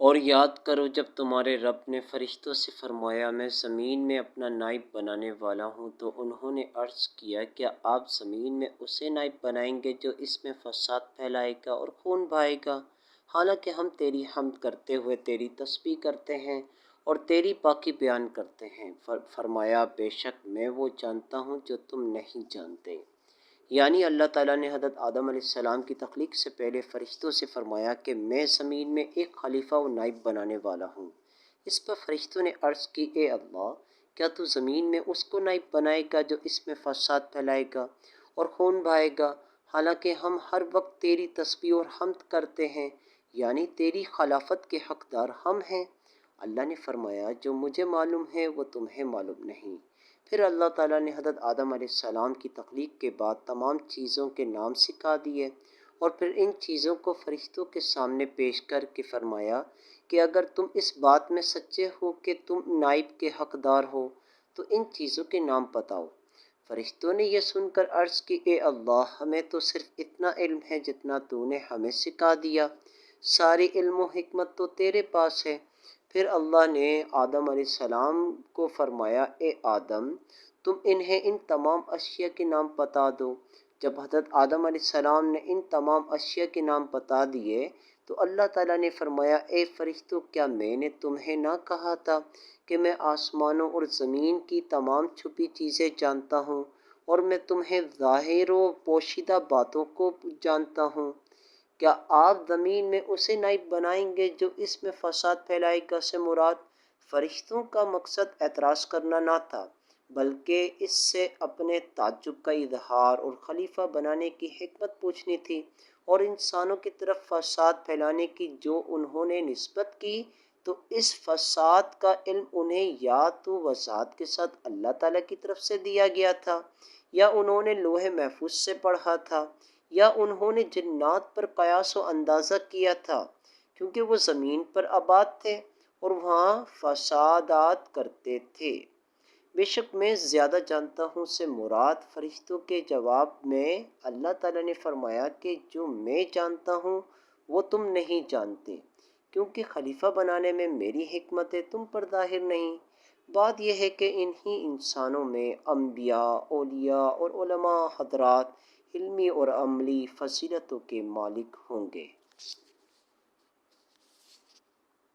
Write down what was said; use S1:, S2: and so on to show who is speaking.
S1: اور یاد کرو جب تمہارے رب نے فرشتوں سے فرمایا میں زمین میں اپنا نائب بنانے والا ہوں، تو انہوں نے عرض کیا کیا آپ زمین میں اسے نائب بنائیں گے جو اس میں فساد پھیلائے گا اور خون بہائے گا، حالانکہ ہم تیری حمد کرتے ہوئے تیری تسبیح کرتے ہیں اور تیری پاکی بیان کرتے ہیں۔ فرمایا بے شک میں وہ جانتا ہوں جو تم نہیں جانتے۔ یعنی اللہ تعالیٰ نے حضرت آدم علیہ السلام کی تخلیق سے پہلے فرشتوں سے فرمایا کہ میں زمین میں ایک خلیفہ و نائب بنانے والا ہوں۔ اس پر فرشتوں نے عرض کی اے اللہ، کیا تو زمین میں اس کو نائب بنائے گا جو اس میں فساد پھیلائے گا اور خون بہائے گا، حالانکہ ہم ہر وقت تیری تسبیح اور حمد کرتے ہیں، یعنی تیری خلافت کے حقدار ہم ہیں۔ اللہ نے فرمایا جو مجھے معلوم ہے وہ تمہیں معلوم نہیں۔ پھر اللہ تعالیٰ نے حضرت آدم علیہ السلام کی تخلیق کے بعد تمام چیزوں کے نام سکھا دیے اور پھر ان چیزوں کو فرشتوں کے سامنے پیش کر کے فرمایا کہ اگر تم اس بات میں سچے ہو کہ تم نائب کے حقدار ہو تو ان چیزوں کے نام بتاؤ۔ فرشتوں نے یہ سن کر عرض کی اے اللہ، ہمیں تو صرف اتنا علم ہے جتنا تو نے ہمیں سکھا دیا، ساری علم و حکمت تو تیرے پاس ہے۔ پھر اللہ نے آدم علیہ السلام کو فرمایا اے آدم، تم انہیں ان تمام اشیاء کے نام بتا دو۔ جب حضرت آدم علیہ السلام نے ان تمام اشیاء کے نام بتا دیے تو اللہ تعالیٰ نے فرمایا اے فرشتوں، کیا میں نے تمہیں نہ کہا تھا کہ میں آسمانوں اور زمین کی تمام چھپی چیزیں جانتا ہوں اور میں تمہیں ظاہر و پوشیدہ باتوں کو جانتا ہوں؟ کیا آپ زمین میں اسے نائب بنائیں گے جو اس میں فساد پھیلائے گا سے مراد فرشتوں کا مقصد اعتراض کرنا نہ تھا، بلکہ اس سے اپنے تعجب کا اظہار اور خلیفہ بنانے کی حکمت پوچھنی تھی، اور انسانوں کی طرف فساد پھیلانے کی جو انہوں نے نسبت کی تو اس فساد کا علم انہیں یا تو وضاحت کے ساتھ اللہ تعالیٰ کی طرف سے دیا گیا تھا، یا انہوں نے لوح محفوظ سے پڑھا تھا، یا انہوں نے جنات پر قیاس و اندازہ کیا تھا، کیونکہ وہ زمین پر آباد تھے اور وہاں فسادات کرتے تھے۔ بے شک میں زیادہ جانتا ہوں سے مراد فرشتوں کے جواب میں اللہ تعالیٰ نے فرمایا کہ جو میں جانتا ہوں وہ تم نہیں جانتے، کیونکہ خلیفہ بنانے میں میری حکمتیں تم پر ظاہر نہیں۔ بات یہ ہے کہ انہی انسانوں میں انبیاء، اولیاء اور علماء حضرات علمی اور عملی فضیلتوں کے مالک ہوں گے۔